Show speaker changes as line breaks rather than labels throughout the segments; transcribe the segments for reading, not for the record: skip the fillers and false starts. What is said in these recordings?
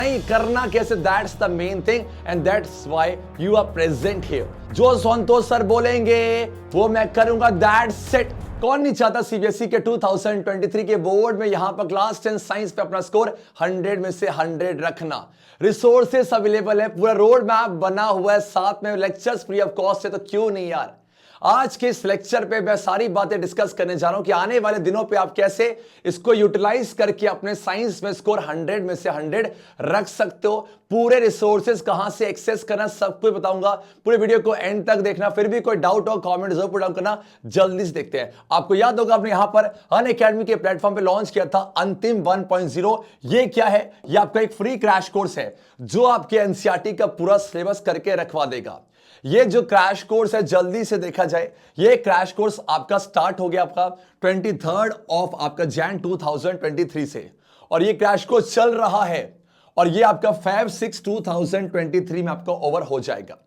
नहीं करना कैसे, that's the main thing and that's why you are present here. जो संतोष सर बोलेंगे वो मैं करूंगा, दैट्स इट। कौन नहीं चाहता सीबीएसई के 2023 के बोर्ड में यहां पर क्लास 10 साइंस पे अपना स्कोर 100 में से 100 रखना। रिसोर्सेस अवेलेबल है, पूरा रोड मैप बना हुआ है, साथ में लेक्चर्स फ्री ऑफ कॉस्ट है, तो क्यों नहीं यार। आज के इस लेक्चर पे मैं सारी बातें डिस्कस करने जा रहा हूं कि आने वाले दिनों पे आप कैसे इसको यूटिलाइज करके अपने साइंस में स्कोर 100 में से 100 रख सकते हो। पूरे रिसोर्सेज कहां से एक्सेस करना सब कुछ बताऊंगा। पूरे वीडियो को एंड तक देखना। फिर भी कोई डाउट हो कमेंट जरूर पुट डाउन करना। जल्दी से देखते हैं। आपको याद होगा आपने यहां पर अनअकैडमी के प्लेटफॉर्म पे लॉन्च किया था अंतिम 1.0। ये क्या है? ये आपका एक फ्री क्रैश कोर्स है जो आपके एनसीईआरटी का पूरा सिलेबस करके रखवा देगा। ये जो क्रैश कोर्स है, जल्दी से देखा जाए, ये क्रैश कोर्स आपका स्टार्ट हो गया आपका 23 ऑफ आपका जैन 2023 से, और ये क्रैश कोर्स चल रहा है और ये आपका Feb 6 2023 में आपका ओवर हो जाएगा।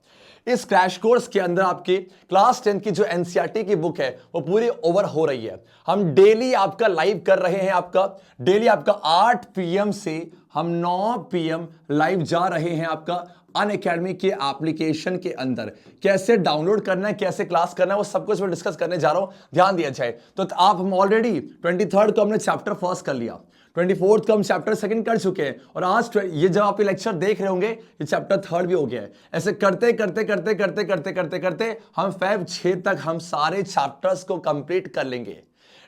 इस क्रैश कोर्स के अंदर आपकी क्लास 10 की जो एनसीईआरटी की बुक है वो पूरी ओवर हो रही है। हम डेली आपका लाइव कर रहे हैं, आपका डेली आपका 8 PM से हम 9 PM लाइव जा रहे हैं आपका अनअकैडमी के एप्लीकेशन के अंदर। कैसे डाउनलोड करना है, कैसे क्लास करना है, वो सब कुछ मैं डिस्कस करने जा रहा हूं, ध्यान दिया जाए। तो आप हम ऑलरेडी 23 को हमने चैप्टर फर्स्ट कर लिया, 24 को हम चैप्टर सेकंड कर चुके हैं, और आज ये जब आप ये लेक्चर देख रहे होंगे ये चैप्टर थर्ड भी हो गया है। ऐसे करते करते करते करते करते करते करते हम Feb 6 तक हम सारे चैप्टर्स को कंप्लीट कर लेंगे।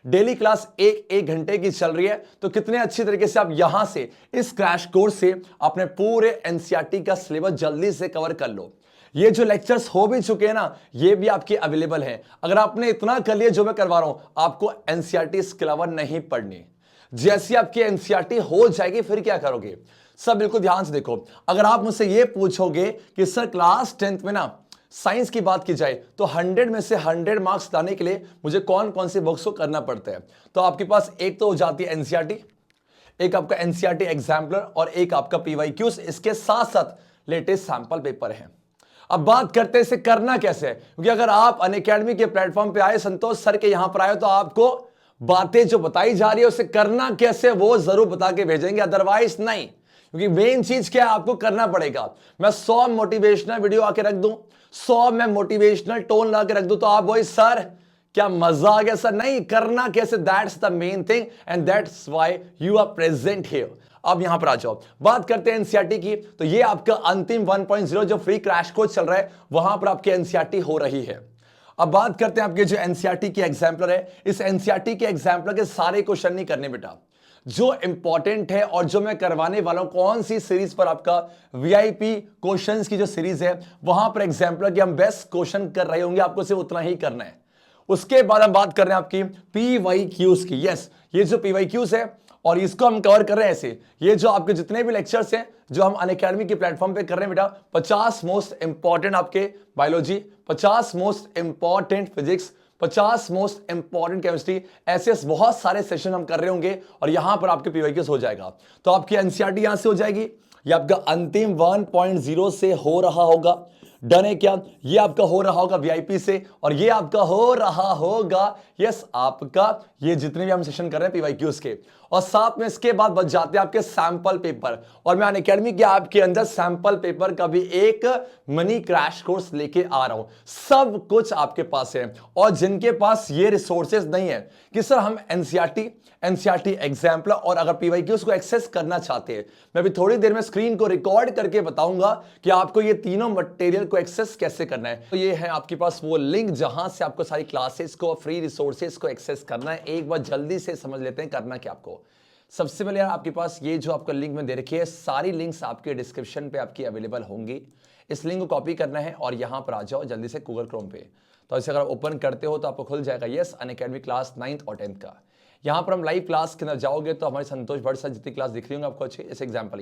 डेली क्लास एक घंटे की चल रही है, तो कितने अच्छी तरीके से आप यहां से इस क्रैश कोर्स से अपने पूरे एनसीईआरटी का सिलेबस जल्दी से कवर कर लो। ये जो लेक्चर्स हो भी चुके हैं ना, ये भी आपके अवेलेबल है। अगर आपने इतना कर लिया जो मैं करवा रहा हूं, आपको एनसीईआरटी इसके अलावा नहीं पढ़नी। जैसी आपकी एनसीईआरटी हो जाएगी फिर क्या करोगे, सब बिल्कुल ध्यान से देखो। अगर आप मुझसे ये पूछोगे कि सर क्लास 10th में ना साइंस की बात की जाए तो 100 में से 100 मार्क्स लाने के लिए मुझे कौन कौन सी बुक्स को करना पड़ता है, तो आपके पास एक तो हो जाती है एनसीईआरटी, एक आपका एनसीईआरटी एग्जाम्पलर और एक आपका पीवाईक्यूज। इसके साथ साथ लेटेस्ट सैंपल पेपर है। अब बात करते हैं इसे करना कैसे है, क्योंकि अगर आप अनअकैडमी के प्लेटफॉर्म पे आए, संतोष सर के यहां पर आए, तो आपको बातें जो बताई जा रही है उसे करना कैसे वो जरूर बता के भेजेंगे, अदरवाइज नहीं। क्योंकि मेन चीज क्या है, आपको करना पड़ेगा। मैं 100 मोटिवेशनल वीडियो आके रख दूं, 100 में मोटिवेशनल टोन ला के रख दूं, तो आप वही सर क्या मजा आ गया सर, नहीं करना कैसे, that's the main thing and that's why you are present here. अब यहां पर आ जाओ, बात करते हैं एनसीईआरटी की। तो ये आपका अंतिम 1.0 जो फ्री क्रैश कोर्स चल रहा है, वहां पर आपकी एनसीईआरटी हो रही है। अब बात करते हैं आपके जो एनसीईआरटी के एग्जाम्पलर है। इस एनसीईआरटी के एग्जाम्पलर के सारे क्वेश्चन नहीं करने बेटा, जो इंपॉर्टेंट है और जो मैं करवाने वाला हूं, कौन सी सीरीज पर, आपका वीआईपी क्वेश्चंस की जो सीरीज है, वहां पर एग्जाम्पलर की हम बेस्ट क्वेश्चन कर रहे होंगे, आपको सिर्फ उतना ही करना है। उसके बाद हम बात कर रहे हैं आपकी पीवाईक्यूज की। यस, ये जो पीवाईक्यूज है और इसको हम कवर कर रहे हैं ऐसे, ये जो आपके जितने भी लेक्चर्स हैं जो हम अनअकैडमी के प्लेटफॉर्म पे कर रहे हैं बेटा, 50 मोस्ट इंपॉर्टेंट आपके biology, 50 most important physics, 50 most important chemistry, ऐसे बहुत सारे सेशन हम कर रहे होंगे और यहां पर आपके पीवाईक्यूज हो जाएगा। तो आपकी एनसीईआरटी यहां से हो जाएगी, ये आपका अंतिम 1.0 से हो रहा होगा। डन है क्या? ये आपका हो रहा होगा वीआईपी से, और ये आपका हो रहा होगा यस आपका ये जितने भी हम सेशन कर रहे हैं पीवाईक्यूज के। और साथ में इसके बाद बच जाते हैं आपके सैंपल पेपर, और मैं अनअकैडमी के आपके अंदर सैंपल पेपर का भी एक मिनी क्रैश कोर्स लेके आ रहा हूं। सब कुछ आपके पास है, और जिनके पास ये रिसोर्सेज नहीं है कि सर हम एनसीईआरटी एग्जाम्पलर और अगर पीवाईक्यूज को एक्सेस करना चाहते हैं, मैं भी थोड़ी देर में स्क्रीन को रिकॉर्ड करके बताऊंगा कि आपको ये तीनों मटेरियल को एक्सेस कैसे करना है। तो ये है आपके पास वो लिंक जहां से आपको सारी क्लासेस को, फ्री रिसोर्सेज को एक्सेस करना है। एक बार जल्दी से समझ लेते हैं करना क्या आपको। सबसे पहले आपके पास ये जो आपका लिंक में दे रखी है, सारी लिंक्स आपके डिस्क्रिप्शन पे आपकी अवेलेबल होंगी। इस लिंक को कॉपी करना है और यहां पर आ जाओ जल्दी से गूगल क्रोम पे। तो इसे अगर ओपन करते हो तो आपको खुल जाएगा यस अनअकैडमी क्लास 9th और 10th का। यहां पर हम लाइव क्लास के अंदर जाओगे तो हमारे संतोष भट्ट सर जितनी क्लास दिख रही होंगी आपको अच्छी। इस एग्जाम्पल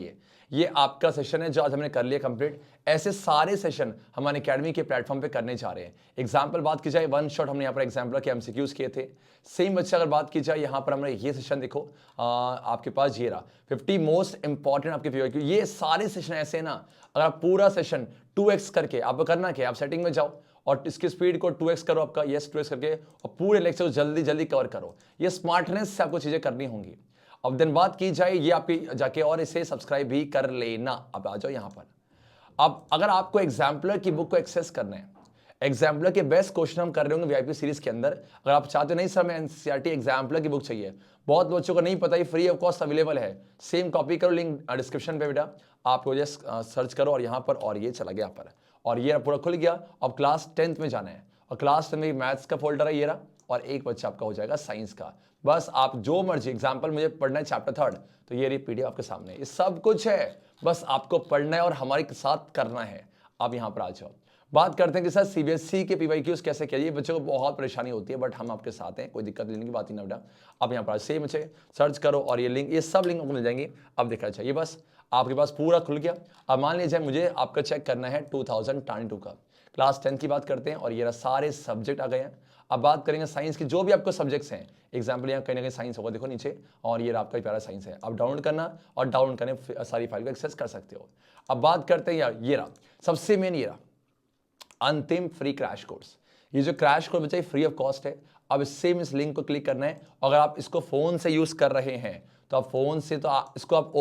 ये आपका सेशन है जो आज हमने कर लिया कंप्लीट। ऐसे सारे सेशन हम अनअकैडमी के प्लेटफॉर्म पे करने जा रहे हैं। एग्जाम्पल बात की जाए, वन शॉट हमने यहाँ पर एग्जाम्पल के एमसीक्यूज किए थे। सेम बच्चे अगर बात की जाए यहाँ पर हमने ये सेशन देखो आपके पास ये रहा 50 मोस्ट इंपॉर्टेंट आपके पीवाईक्यू। ये सारे सेशन ऐसे हैं ना, अगर आप पूरा सेशन 2x करके आपको करना क्या, आप सेटिंग में जाओ और इसकी स्पीड को 2x करो आपका, यस 2x करके, और पूरे लेक्चर को जल्दी जल्दी कवर करो। ये स्मार्टनेस से आपको चीजें करनी होंगी। अब दिन बात की जाए, ये आपकी जाके और इसे सब्सक्राइब भी कर लेना। अब आ जाओ यहां पर। अब अगर आपको एग्जाम्पलर की बुक को एक्सेस करना है, एग्जाम्पलर के बेस्ट क्वेश्चन हम कर रहे होंगे वीआईपी सीरीज के अंदर। अगर आप चाहते हो नहीं सर मैं एनसीईआरटी एग्जाम्पलर की बुक चाहिए, बहुत बच्चों को नहीं पता, ये फ्री ऑफ कॉस्ट अवेलेबल है, सेम कॉपी करो, लिंक डिस्क्रिप्शन पे बेटा, आपको जस्ट सर्च करो और यहाँ पर, और ये चला गया यहाँ पर, और ये पूरा खुल गया। अब क्लास 10th में जाना है, और क्लास 10th में मैथ्स का फोल्डर है ये रहा, और एक बच्चा आपका हो जाएगा साइंस का। बस आप जो मर्जी, एग्जाम्पल मुझे पढ़ना है चैप्टर 3, तो ये रही पीडीएफ आपके सामने, ये सब कुछ है, बस आपको पढ़ना है और हमारे साथ करना है। आप यहाँ पर आ जाओ। बात करते हैं कि सर सीबीएसई के पीवाईक्यूज कैसे किया, ये बच्चों को बहुत परेशानी होती है, बट हम आपके साथ हैं, कोई दिक्कत लेने की बात ही ना बेटा। अब यहाँ पर सेम मुझे सर्च करो और ये लिंक, ये सब लिंक आपको मिल जाएंगे। अब देखना चाहिए, बस आपके पास पूरा खुल गया। अब मान लीजिए मुझे आपका चेक करना है 2022 का, क्लास 10 की बात करते हैं, और ये सारे सब्जेक्ट आ गए हैं। अब बात करेंगे साइंस की, जो भी आपको सब्जेक्ट्स हैं, एग्जाम्पल यहाँ कहीं ना कहीं साइंस होगा, देखो नीचे, और ये आपका प्यारा साइंस है। अब डाउनलोड करना, और डाउनलोड करने सारी फाइल को एक्सेस कर सकते हो। अब बात करते हैं यार, ये रहा सबसे मेन, ये रहा अंतिम फ्री क्रैश कोर्स। ये जो क्रैश कोर्स बच्चा फ्री ऑफ कॉस्ट है। अब सेम इस लिंक को क्लिक करना है। अगर आप इसको फोन से यूज कर रहे हैं तो आप फोन से, तो इसको आप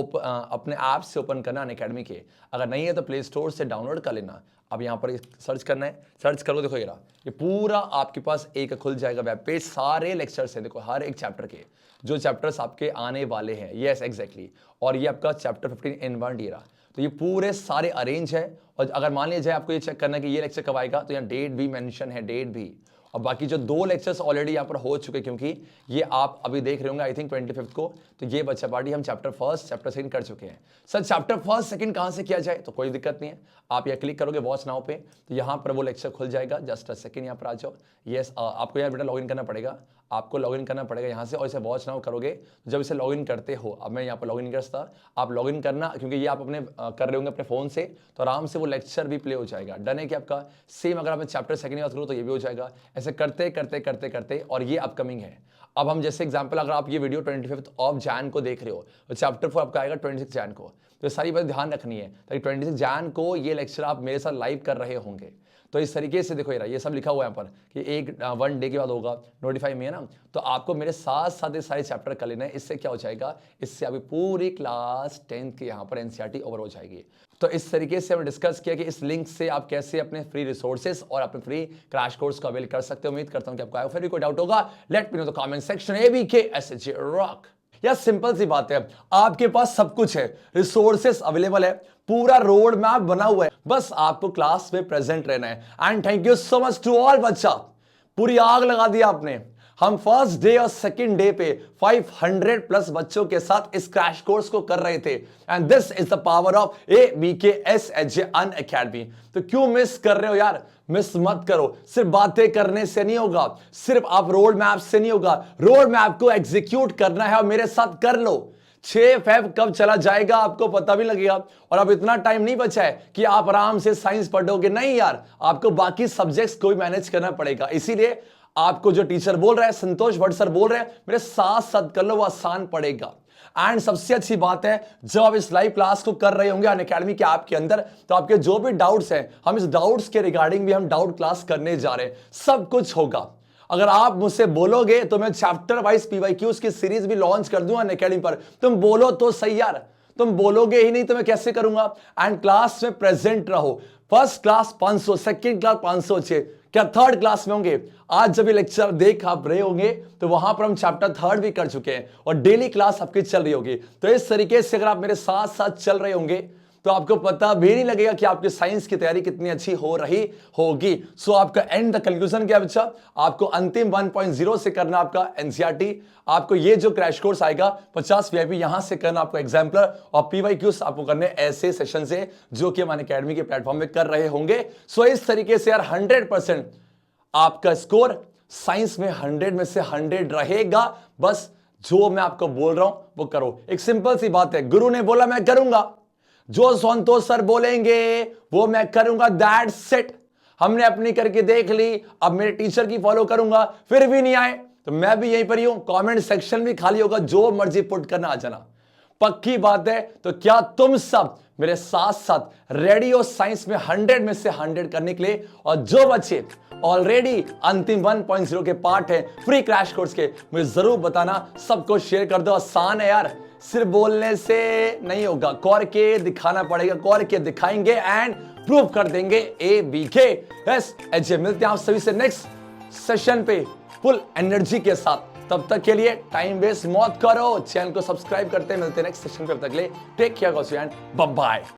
अपने ऐप से ओपन करना अनअकैडमी के, अगर नहीं है तो प्ले स्टोर से डाउनलोड कर लेना। अब यहाँ पर सर्च करना है, सर्च करो, देखो ये पूरा आपके पास एक खुल जाएगा वेब पेज, सारे लेक्चर्स हैं, देखो हर एक चैप्टर के जो चैप्टर्स आपके आने वाले हैं, यस एग्जैक्टली। और ये आपका चैप्टर 15 इन 1 ये रहा, तो ये पूरे सारे अरेंज है। और अगर मान लीजिए आपको ये चेक करना है कि ये लेक्चर कब आएगा, तो यहाँ डेट भी मेंशन है, डेट भी। और बाकी जो 2 लेक्चर्स ऑलरेडी यहाँ पर हो चुके, क्योंकि ये आप अभी देख रहे होंगे आई थिंक 25 को, तो ये बच्चा पार्टी हम चैप्टर 1 चैप्टर 2 कर चुके हैं। सर चैप्टर 1 2 कहाँ से किया जाए, तो कोई दिक्कत नहीं है, आप यहाँ क्लिक करोगे वॉच नाउ पे, तो यहाँ पर वो लेक्चर खुल जाएगा। जस्ट अ सेकंड, यहाँ पर आ जाओ। यस, आपको यहाँ बेटा लॉगिन करना पड़ेगा, आपको लॉगिन करना पड़ेगा यहाँ से, और इसे वॉच नाउ करोगे। जब इसे लॉगिन करते हो, अब मैं यहाँ पर लॉगिन करता, आप लॉगिन करना, क्योंकि ये आप अपने कर रहे होंगे अपने फोन से, तो आराम से वो लेक्चर भी प्ले हो जाएगा। डन है कि आपका सेम, अगर आप चैप्टर 2 की बात करो तो ये भी हो जाएगा। ऐसे करते करते करते करते, और ये अपकमिंग है। अब हम जैसे एग्जांपल, अगर आप ये वीडियो 25 ऑफ जैन को देख रहे हो, तो चैप्टर 4 आपका आएगा 26 जैन को, तो सारी बात ध्यान रखनी है, ताकि 26 जैन को ये लेक्चर आप मेरे साथ लाइव कर रहे होंगे। तो इस तरीके से देखो ये सब लिखा हुआ है यहाँ पर कि एक 1 डे के बाद होगा, नोटिफाई में है ना, तो आपको मेरे साथ साथ ये सारे चैप्टर कर लेना है। इससे क्या हो जाएगा, इससे अभी पूरी क्लास 10th की यहाँ पर एनसीईआरटी ओवर हो जाएगी। तो इस तरीके से हमने डिस्कस किया कि इस लिंक से आप कैसे अपने फ्री रिसोर्सेस और अपने फ्री क्रैश कोर्स को अवेल कर सकते हो। उम्मीद करता हूं कि आपको आया। फिर भी कोई डाउट होगा, let me know the comment section. ABKSHJ rock. यार सिंपल सी बात है, आपके पास सब कुछ है, रिसोर्सेस अवेलेबल है, पूरा रोड मैप बना हुआ है, बस आपको क्लास में प्रेजेंट रहना है। And thank you so much to all बच्चा, पूरी आग लगा दी आपने। हम फर्स्ट डे और सेकंड डे पे 500 प्लस बच्चों के साथ इस क्रैश कोर्स को कर रहे थे। And this is the power of ABKSHJ Unacademy. तो क्यों मिस कर रहे हो यार, मिस मत करो। सिर्फ बातें करने से नहीं होगा, सिर्फ आप रोड मैप से नहीं होगा, रोड मैप को एग्जीक्यूट करना है, और मेरे साथ कर लो। 6 फेब कब चला जाएगा आपको पता भी लगेगा। और अब इतना टाइम नहीं बचा है कि आप आराम से साइंस पढ़ोगे, नहीं यार, आपको बाकी सब्जेक्ट्स को भी मैनेज करना पड़ेगा। इसीलिए आपको जो टीचर बोल रहा है, संतोष भट्ट सर बोल रहे हैं, मेरे साथ साथ कर लो, वो आसान पड़ेगा। एंड सबसे अच्छी बात है, जब आप इस लाइव क्लास को कर रहे होंगे अनअकैडमी के ऐप के अंदर, तो आपके जो भी डाउट्स हैं, हम इस डाउट्स के रिगार्डिंग भी हम डाउट क्लास करने जा रहे हैं, सब कुछ होगा। अगर आप मुझसे बोलोगे तो मैं चैप्टर वाइज पीवाईक्यूज की सीरीज भी लॉन्च कर दूंगा अनअकैडमी पर। तुम बोलो तो सही यार, तुम बोलोगे ही नहीं तो मैं कैसे करूंगा। एंड क्लास में प्रेजेंट रहो। फर्स्ट क्लास 500, सेकंड क्लास 506, क्या थर्ड क्लास में होंगे? आज जब ये लेक्चर देख आप रहे होंगे तो वहां पर हम चैप्टर 3 भी कर चुके हैं, और डेली क्लास आपकी चल रही होगी। तो इस तरीके से अगर आप मेरे साथ साथ चल रहे होंगे तो आपको पता भी नहीं लगेगा कि आपकी साइंस की तैयारी कितनी अच्छी हो रही होगी। सो आपका एंड द कंक्लूजन क्या बच्चा, आपको अंतिम 1.0 से करना आपका एनसीईआरटी। आपको ये जो क्रैश कोर्स आएगा 50 वीआईपी यहां से करना आपको एग्जाम्पलर, और पीवाईक्यूज आपको करने ऐसे सेशन से जो कि हम अनअकैडमी के प्लेटफॉर्म में कर रहे होंगे। सो इस तरीके से यार 100% आपका स्कोर साइंस में 100 में से 100 रहेगा। बस जो मैं आपको बोल रहा हूं वो करो। एक सिंपल सी बात है, गुरु ने बोला मैं करूंगा, जो संतोष सर बोलेंगे वो मैं करूंगा, दैट्स इट। हमने अपनी करके देख ली, अब मेरे टीचर की फॉलो करूंगा, फिर भी नहीं आए तो मैं भी यहीं पर ही हूं, कमेंट सेक्शन भी खाली होगा, जो मर्जी पुट करना आ जाना। पक्की बात है। तो क्या तुम सब मेरे साथ साथ रेडियो साइंस में 100 में से 100 करने के लिए, और जो बच्चे ऑलरेडी अंतिम 1.0 के पार्ट है फ्री क्रैश कोर्स के, मुझे जरूर बताना, सबको शेयर कर दो। आसान है यार, सिर्फ बोलने से नहीं होगा, करके दिखाना पड़ेगा, करके दिखाएंगे एंड प्रूव कर देंगे ABK। यस एजे, मिलते हैं आप सभी से नेक्स्ट सेशन पे फुल एनर्जी के साथ। तब तक के लिए टाइम वेस्ट मत करो, चैनल को सब्सक्राइब करते, मिलते हैं नेक्स्ट सेशन पे। तब तक के लिए टेक केयर, बाय बाय।